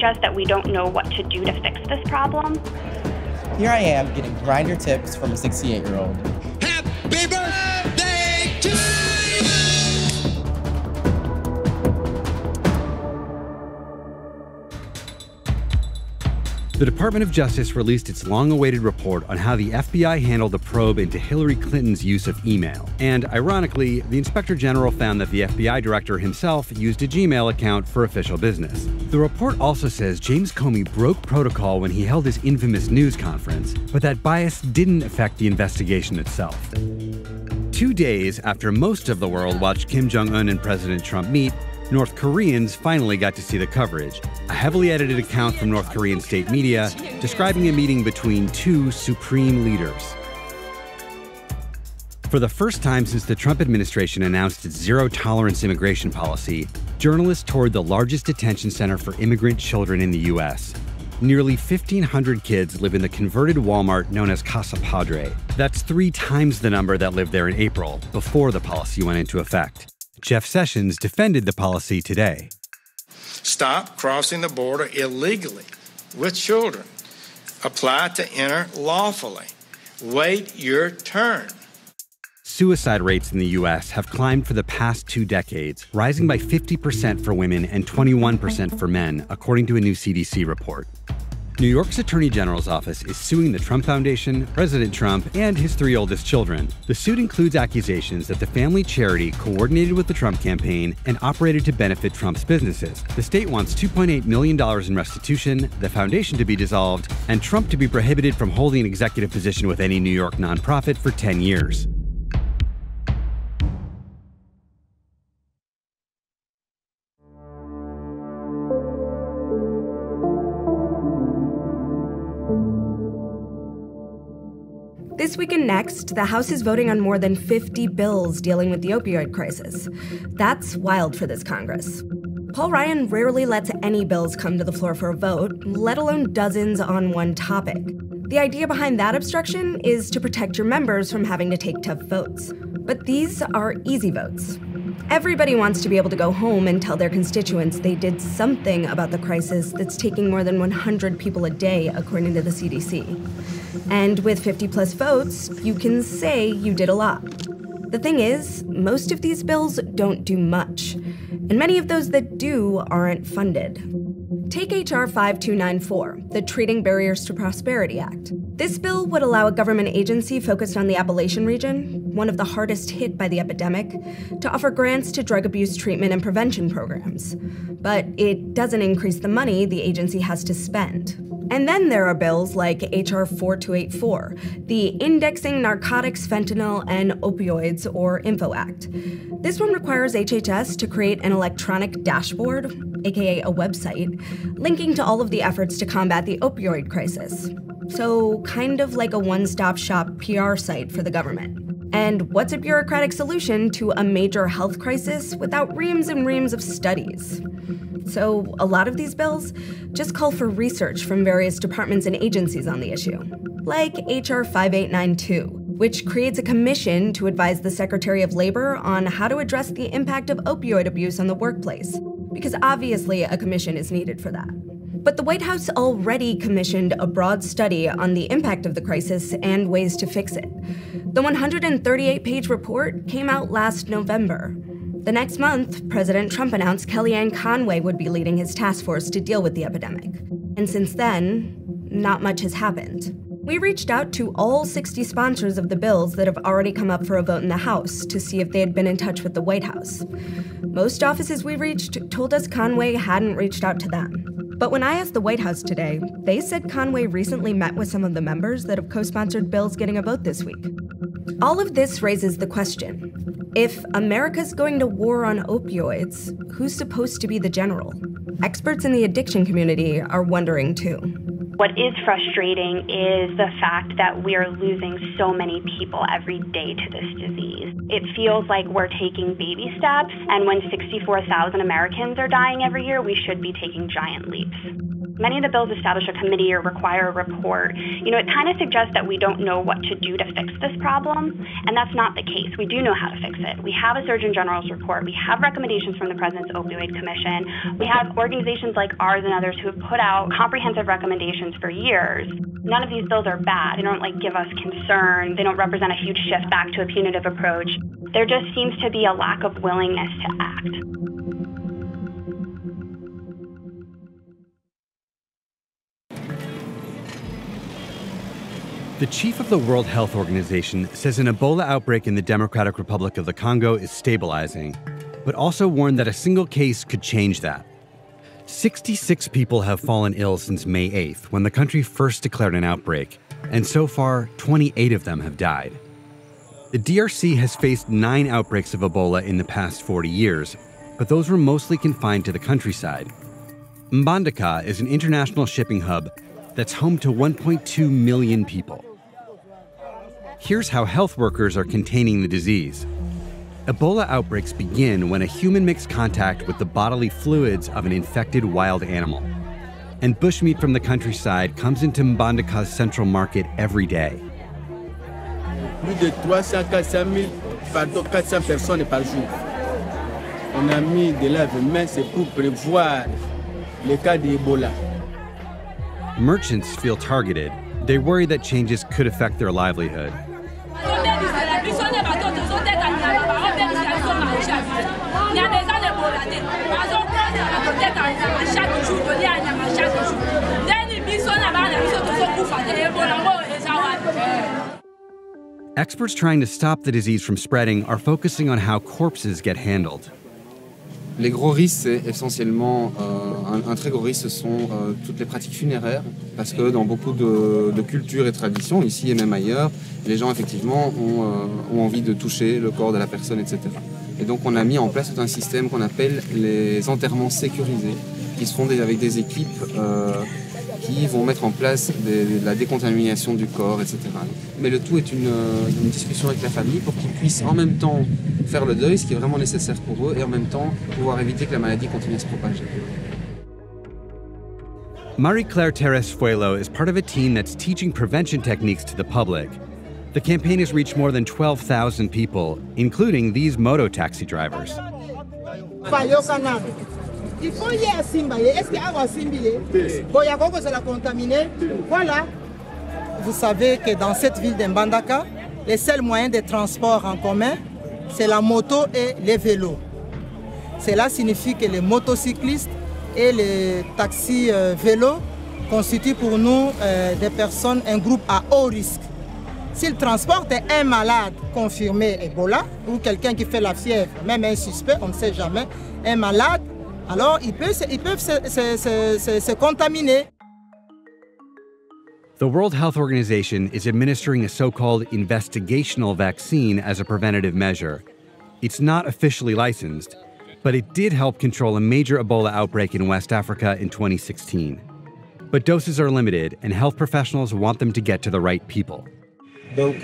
us that we don't know what to do to fix this problem. Here I am getting grinder tips from a 68-year-old. Happy birthday to you! The Department of Justice released its long-awaited report on how the FBI handled a probe into Hillary Clinton's use of email. And ironically, the Inspector General found that the FBI director himself used a Gmail account for official business. The report also says James Comey broke protocol when he held his infamous news conference, but that bias didn't affect the investigation itself. 2 days after most of the world watched Kim Jong-un and President Trump meet, North Koreans finally got to see the coverage. A heavily edited account from North Korean state media describing a meeting between two supreme leaders. For the first time since the Trump administration announced its zero-tolerance immigration policy, journalists toured the largest detention center for immigrant children in the U.S. Nearly 1,500 kids live in the converted Walmart known as Casa Padre. That's 3 times the number that lived there in April, before the policy went into effect. Jeff Sessions defended the policy today. Stop crossing the border illegally with children. Apply to enter lawfully. Wait your turn. Suicide rates in the U.S. have climbed for the past 2 decades, rising by 50% for women and 21% for men, according to a new CDC report. New York's Attorney General's office is suing the Trump Foundation, President Trump, and his 3 oldest children. The suit includes accusations that the family charity coordinated with the Trump campaign and operated to benefit Trump's businesses. The state wants $2.8 million in restitution, the foundation to be dissolved, and Trump to be prohibited from holding an executive position with any New York nonprofit for 10 years. This week and next, the House is voting on more than 50 bills dealing with the opioid crisis. That's wild for this Congress. Paul Ryan rarely lets any bills come to the floor for a vote, let alone dozens on one topic. The idea behind that obstruction is to protect your members from having to take tough votes. But these are easy votes. Everybody wants to be able to go home and tell their constituents they did something about the crisis that's taking more than 100 people a day, according to the CDC. And with 50-plus votes, you can say you did a lot. The thing is, most of these bills don't do much, and many of those that do aren't funded. Take H.R. 5294, the Treating Barriers to Prosperity Act. This bill would allow a government agency focused on the Appalachian region, one of the hardest hit by the epidemic, to offer grants to drug abuse treatment and prevention programs. But it doesn't increase the money the agency has to spend. And then there are bills like H.R. 4284, the Indexing Narcotics, Fentanyl, and Opioids, or INFO Act. This one requires HHS to create an electronic dashboard, aka a website, linking to all of the efforts to combat the opioid crisis. So kind of like a one-stop shop PR site for the government. And what's a bureaucratic solution to a major health crisis without reams and reams of studies? So a lot of these bills just call for research from various departments and agencies on the issue, like H.R. 5892, which creates a commission to advise the Secretary of Labor on how to address the impact of opioid abuse on the workplace, because obviously a commission is needed for that. But the White House already commissioned a broad study on the impact of the crisis and ways to fix it. The 138-page report came out last November. The next month, President Trump announced Kellyanne Conway would be leading his task force to deal with the epidemic. And since then, not much has happened. We reached out to all 60 sponsors of the bills that have already come up for a vote in the House to see if they had been in touch with the White House. Most offices we reached told us Conway hadn't reached out to them. But when I asked the White House today, they said Conway recently met with some of the members that have co-sponsored bills getting a vote this week. All of this raises the question, if America's going to war on opioids, who's supposed to be the general? Experts in the addiction community are wondering too. What is frustrating is the fact that we are losing so many people every day to this disease. It feels like we're taking baby steps, and when 64,000 Americans are dying every year, we should be taking giant leaps. Many of the bills establish a committee or require a report. It kind of suggests that we don't know what to do to fix this problem, and that's not the case. We do know how to fix it. We have a Surgeon General's report. We have recommendations from the President's Opioid Commission. We have organizations like ours and others who have put out comprehensive recommendations for years. None of these bills are bad. They don't give us concern. They don't represent a huge shift back to a punitive approach. There just seems to be a lack of willingness to act. The chief of the World Health Organization says an Ebola outbreak in the Democratic Republic of the Congo is stabilizing, but also warned that a single case could change that. 66 people have fallen ill since May 8th, when the country first declared an outbreak, and so far, 28 of them have died. The DRC has faced 9 outbreaks of Ebola in the past 40 years, but those were mostly confined to the countryside. Mbandaka is an international shipping hub that's home to 1.2 million people. Here's how health workers are containing the disease. Ebola outbreaks begin when a human makes contact with the bodily fluids of an infected wild animal. And bushmeat from the countryside comes into Mbandaka's central market every day. Plus de 300 400 personnes par jour. On a mis de lave-mains, c'est pour prévoir les cas d'Ebola. Merchants feel targeted. They worry that changes could affect their livelihood. Experts trying to stop the disease from spreading are focusing on how corpses get handled. Les gros risques, c'est essentiellement, un très gros risque, ce sont toutes les pratiques funéraires, parce que dans beaucoup de cultures et traditions, ici et même ailleurs, les gens effectivement ont envie de toucher le corps de la personne, etc. Et donc on a mis en place tout un système qu'on appelle les enterrements sécurisés, qui se font avec des équipes qui vont mettre en place la décontamination du corps, etc. Mais le tout est une discussion avec la famille pour qu'ils puissent en même temps faire le deuil, ce qui est vraiment nécessaire pour eux, et en même temps pouvoir éviter que la maladie continue à se propager. Marie-Claire Teres-Fuelo is part of a team that's teaching prevention techniques to the public. The campaign has reached more than 12,000 people, including these moto taxi drivers. Il faut y aller à Simba. Est-ce qu'il y a un Simba? Bon, il y a beaucoup de la contaminée. Voilà. Vous savez que dans cette ville de Mbandaka, les seuls moyens de transport en commun, c'est la moto et les vélos. Cela signifie que les motocyclistes et les taxis vélos constituent pour nous des personnes, un groupe à haut risque. S'ils transportent un malade confirmé Ebola ou quelqu'un qui fait la fièvre, même un suspect, on ne sait jamais, un malade, alors ils peuvent se contaminer. The World Health Organization is administering a so-called investigational vaccine as a preventative measure. It's not officially licensed, but it did help control a major Ebola outbreak in West Africa in 2016. But doses are limited, and health professionals want them to get to the right people. Donc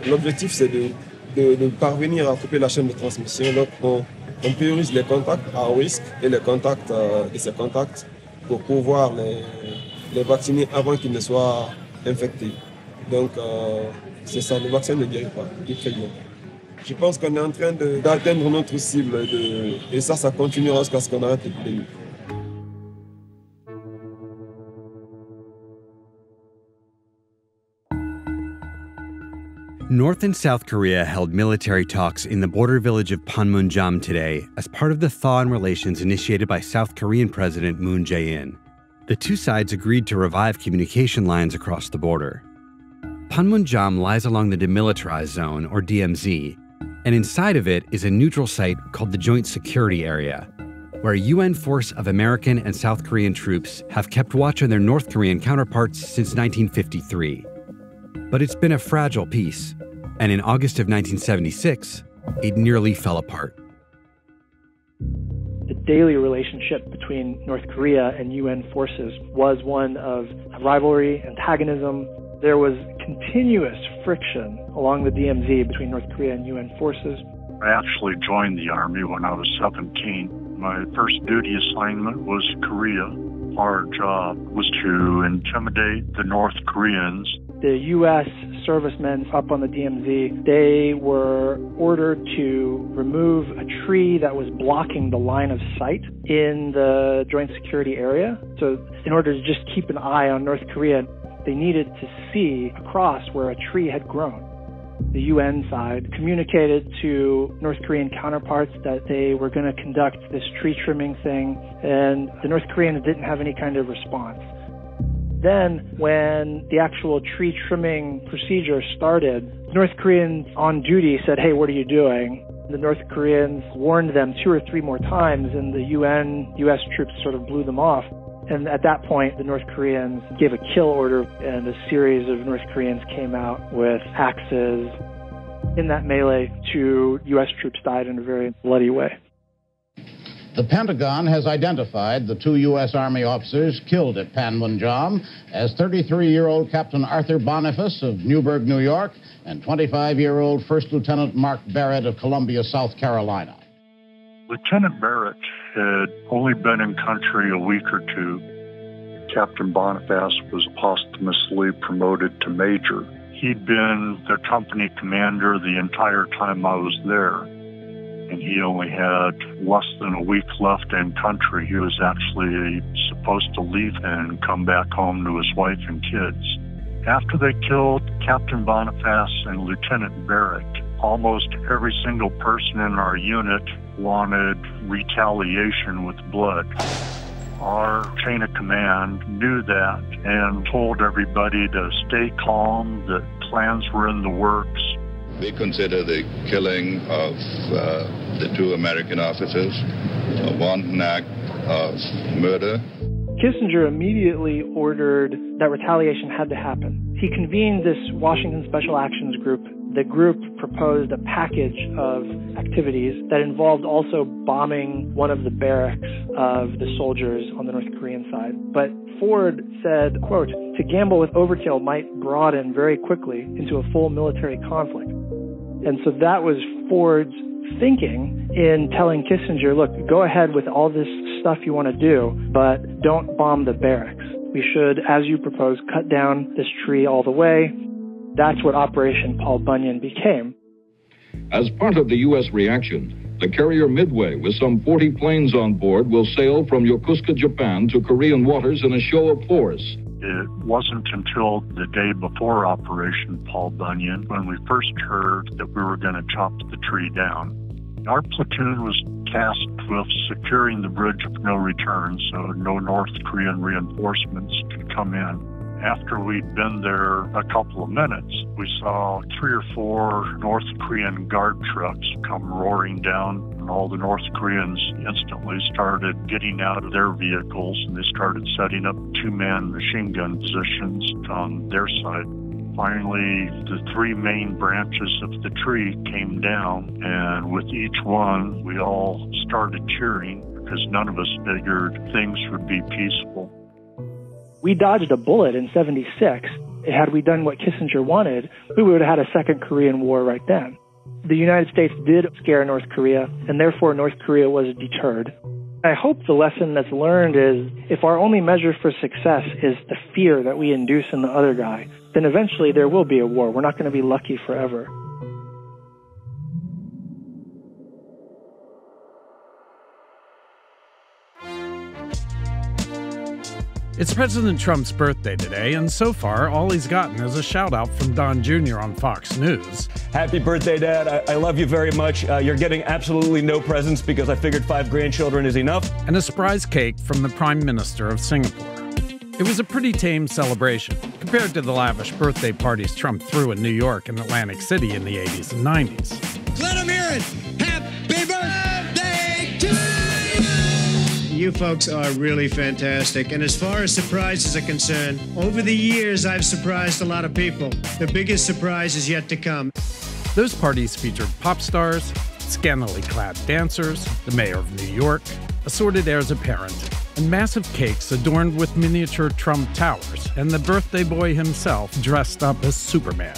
l'objectif c'est de parvenir à couper la chaîne de transmission. Donc on priorise les contacts à haut risque et les contacts de ces contacts pour pouvoir les vacciner avant qu'ils ne soient infectés. Donc c'est ça, le vaccin ne guérit pas, il fait bien. Je pense qu'on est en train d'atteindre notre cible et ça continuera jusqu'à ce qu'on arrête l'épidémie. North and South Korea held military talks in the border village of Panmunjom today as part of the thaw in relations initiated by South Korean President Moon Jae-in. The two sides agreed to revive communication lines across the border. Panmunjom lies along the Demilitarized Zone, or DMZ, and inside of it is a neutral site called the Joint Security Area, where a UN force of American and South Korean troops have kept watch on their North Korean counterparts since 1953. But it's been a fragile peace, and in August of 1976, it nearly fell apart. The daily relationship between North Korea and UN forces was one of rivalry, antagonism. There was continuous friction along the DMZ between North Korea and UN forces. I actually joined the Army when I was 17. My first duty assignment was Korea. Our job was to intimidate the North Koreans. The U.S. servicemen up on the DMZ, they were ordered to remove a tree that was blocking the line of sight in the joint security area. So in order to just keep an eye on North Korea, they needed to see across where a tree had grown. The UN side communicated to North Korean counterparts that they were going to conduct this tree trimming thing, and the North Koreans didn't have any kind of response. Then, when the actual tree trimming procedure started, the North Koreans on duty said, "Hey, what are you doing?" The North Koreans warned them 2 or 3 more times, and the U.S. troops sort of blew them off. And at that point, the North Koreans gave a kill order, and a series of North Koreans came out with axes. In that melee, 2 U.S. troops died in a very bloody way. The Pentagon has identified the 2 U.S. Army officers killed at Panmunjom as 33-year-old Captain Arthur Boniface of Newburgh, New York, and 25-year-old First Lieutenant Mark Barrett of Columbia, South Carolina. Lieutenant Barrett had only been in country a week or 2. Captain Boniface was posthumously promoted to major. He'd been the company commander the entire time I was there, and he only had less than a week left in country. He was actually supposed to leave and come back home to his wife and kids. After they killed Captain Boniface and Lieutenant Barrett, almost every single person in our unit wanted retaliation with blood. Our chain of command knew that and told everybody to stay calm, that plans were in the works. We consider the killing of the 2 American officers a wanton act of murder. Kissinger immediately ordered that retaliation had to happen. He convened this Washington Special Actions Group. The group proposed a package of activities that involved also bombing one of the barracks of the soldiers on the North Korean side. But Ford said, quote, "To gamble with overkill might broaden very quickly into a full military conflict." And so that was Ford's thinking in telling Kissinger, look, go ahead with all this stuff you want to do, but don't bomb the barracks. We should, as you propose, cut down this tree all the way. That's what Operation Paul Bunyan became. As part of the U.S. reaction, the carrier Midway, with some 40 planes on board, will sail from Yokosuka, Japan to Korean waters in a show of force. It wasn't until the day before Operation Paul Bunyan when we first heard that we were going to chop the tree down. Our platoon was tasked with securing the bridge of no return so no North Korean reinforcements could come in. After we'd been there a couple of minutes, we saw 3 or 4 North Korean guard trucks come roaring down, and all the North Koreans instantly started getting out of their vehicles, and they started setting up 2-man machine gun positions on their side. Finally, the 3 main branches of the tree came down, and with each one, we all started cheering because none of us figured things would be peaceful. We dodged a bullet in 76. Had we done what Kissinger wanted, we would have had a second Korean War right then. The United States did scare North Korea, and therefore North Korea was deterred. I hope the lesson that's learned is if our only measure for success is the fear that we induce in the other guy, then eventually there will be a war. We're not going to be lucky forever. It's President Trump's birthday today, and so far, all he's gotten is a shout-out from Don Jr. on Fox News. Happy birthday, Dad. I love you very much. You're getting absolutely no presents because I figured 5 grandchildren is enough. And a surprise cake from the Prime Minister of Singapore. It was a pretty tame celebration, compared to the lavish birthday parties Trump threw in New York and Atlantic City in the 80s and 90s. Let him hear it! Happy birthday to you! You folks are really fantastic. And as far as surprises are concerned, over the years, I've surprised a lot of people. The biggest surprise is yet to come. Those parties featured pop stars, scantily clad dancers, the mayor of New York, assorted heirs apparent, and massive cakes adorned with miniature Trump towers, and the birthday boy himself dressed up as Superman.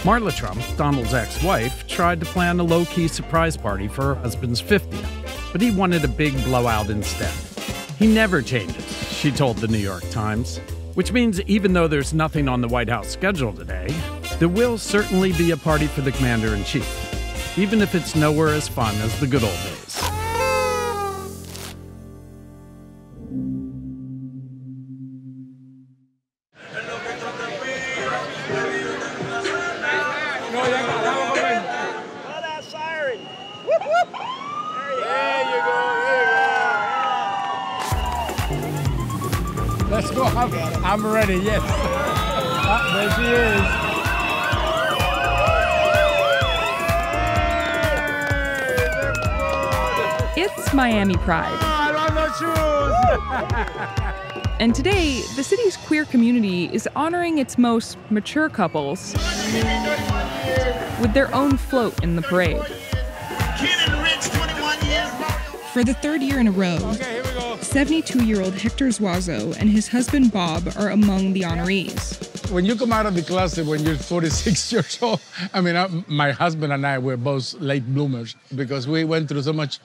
Marla Trump, Donald's ex-wife, tried to plan a low-key surprise party for her husband's 50th, but he wanted a big blowout instead. He never changes. she told the New York Times. Which means even though there's nothing on the White House schedule today, there will certainly be a party for the commander-in-chief, even if it's nowhere as fun as the good old days. Let's go. I'm ready, yes. There she is. It's Miami Pride. I don't know shoes. And today, the city's queer community is honoring its most mature couples with their own float in the parade. For the third year in a row, 72-year-old Hector Zuazo and his husband Bob are among the honorees. When you come out of the closet when you're 46 years old, I mean, my husband and I were both late bloomers because we went through so much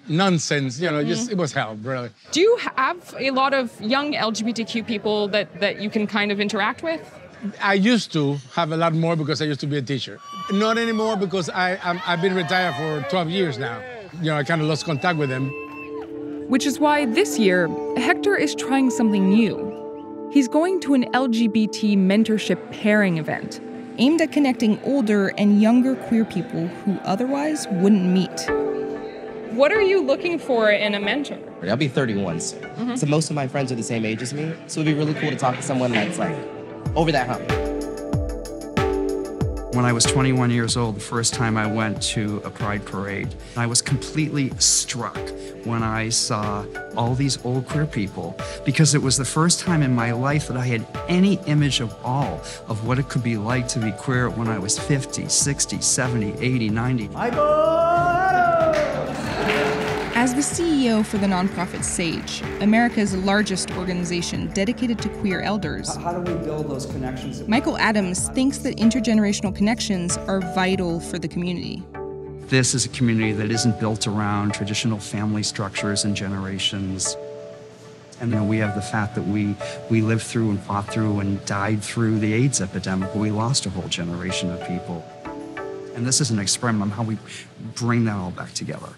nonsense, you know, just it was hell, really. Do you have a lot of young LGBTQ people that you can kind of interact with? I used to have a lot more because I used to be a teacher. Not anymore because I've been retired for 12 years now. You know, I kind of lost contact with them. Which is why this year, Hector is trying something new. He's going to an LGBT mentorship pairing event aimed at connecting older and younger queer people who otherwise wouldn't meet. What are you looking for in a mentor? I'll be 31 soon. So most of my friends are the same age as me. So it'd be really cool to talk to someone that's like over that hump. When I was 21 years old, the first time I went to a pride parade, I was completely struck when I saw all these old queer people, because it was the first time in my life that I had any image of all of what it could be like to be queer when I was 50, 60, 70, 80, 90. As the CEO for the nonprofit SAGE, America's largest organization dedicated to queer elders, how do we build those connections? Michael Adams thinks that intergenerational connections are vital for the community. This is a community that isn't built around traditional family structures and generations. And you know, we have the fact that we lived through and fought through and died through the AIDS epidemic. We lost a whole generation of people. And this is an experiment on how we bring that all back together.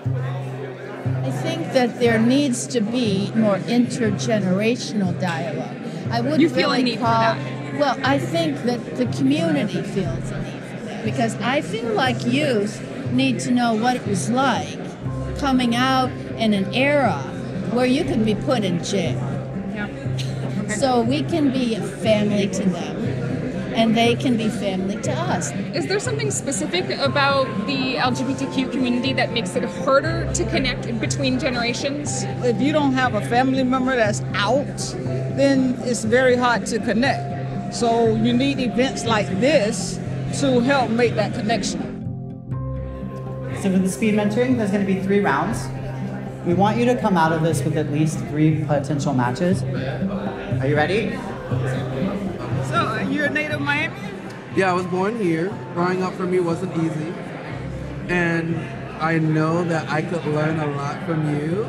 I think that there needs to be more intergenerational dialogue. I wouldn't You feel really a need for call, that? Well, I think that the community feels a need for that because I feel like youth need to know what it was like coming out in an era where you could be put in jail. Yeah. Okay. So we can be a family to them, and they can be family to us. Is there something specific about the LGBTQ community that makes it harder to connect between generations? If you don't have a family member that's out, then it's very hard to connect. So you need events like this to help make that connection. So for the speed mentoring, there's going to be 3 rounds. We want you to come out of this with at least 3 potential matches. Are you ready? So you're a native Miami? Yeah, I was born here. Growing up for me wasn't easy. And I know that I could learn a lot from you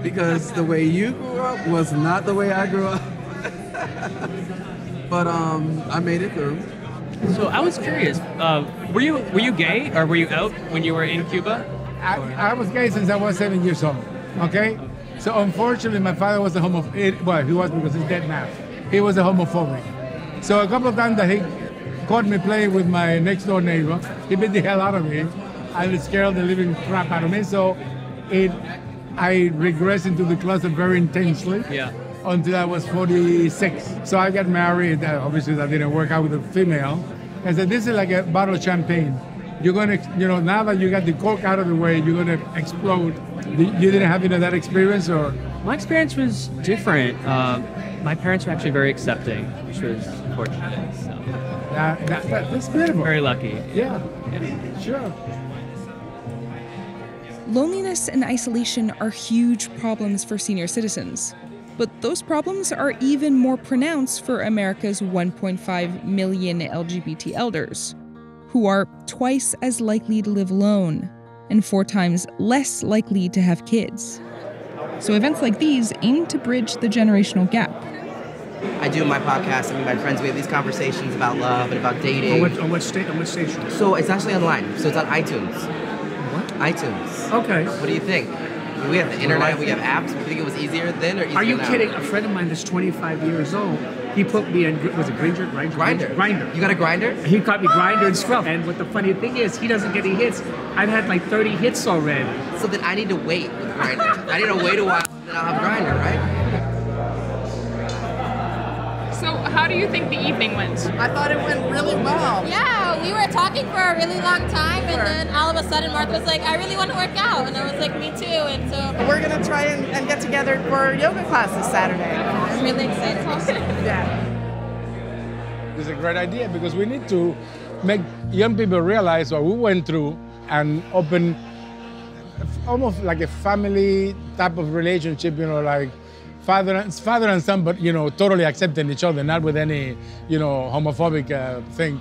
because the way you grew up was not the way I grew up. But I made it through. So I was curious, were you gay or were you out when you were in Cuba? I was gay since I was 7 years old, okay? So unfortunately, my father was a homophobic. Well, he was because he's dead now. He was a homophobic. So a couple of times that he caught me playing with my next door neighbor, he beat the hell out of me. I scared the living crap out of me. So I regressed into the closet very intensely. Yeah. Until I was 46. So I got married. Obviously, that didn't work out with a female. I said, this is like a bottle of champagne. You're going to, now that you got the cork out of the way, you're going to explode. You didn't have that experience, or? My experience was different. My parents were actually very accepting, which was fortunate. So. That's beautiful. Very lucky. Yeah, sure. Loneliness and isolation are huge problems for senior citizens. But those problems are even more pronounced for America's 1.5 million LGBT elders, who are twice as likely to live alone and 4 times less likely to have kids. So events like these aim to bridge the generational gap. I do my podcast. I mean, my friends, we have these conversations about love and about dating. On what station? So it's actually online. So it's on iTunes. What? iTunes. Okay. What do you think? We have the internet, we have apps. Do you think it was easier then or easier now? Are you kidding? A friend of mine that's 25 years old, he put me in, was it Grindr? Grindr. You got a Grindr? He caught me Grindr and stuff. And what the funny thing is, he doesn't get any hits. I've had like 30 hits already. So then I need to wait with Grindr. I need to wait a while, and then I'll have Grindr, right? So how do you think the evening went? I thought it went really well. Yeah, we were talking for a really long time, and then all of a sudden Martha was like, I really want to work out, and I was like, me too, and so... We're going to try and get together for yoga class this Saturday. I'm really excited. Yeah. It's a great idea because we need to make young people realize what we went through and open almost like a family type of relationship, you know, like father and son, but, you know, totally accepting each other, not with any, you know, homophobic thing.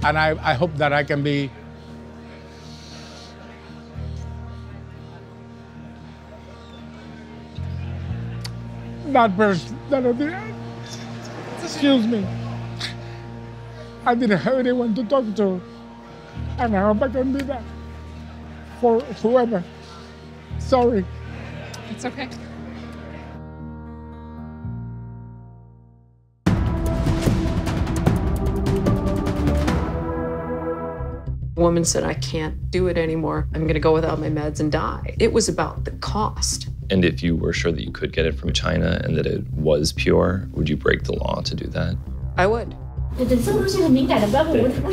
And I hope that I can be that person that I did. Excuse me. I didn't have anyone to talk to. And I hope I can do that for whoever. Sorry. It's okay. A woman said, I can't do it anymore. I'm going to go without my meds and die. It was about the cost. And if you were sure that you could get it from China and that it was pure, would you break the law to do that? I would. 这个东西很敏感的，不要问他。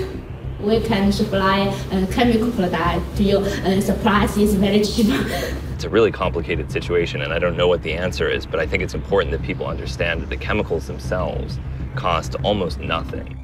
We can supply chemical product to you. Supplies is very cheap. It's a really complicated situation, and I don't know what the answer is, but I think it's important that people understand that the chemicals themselves cost almost nothing.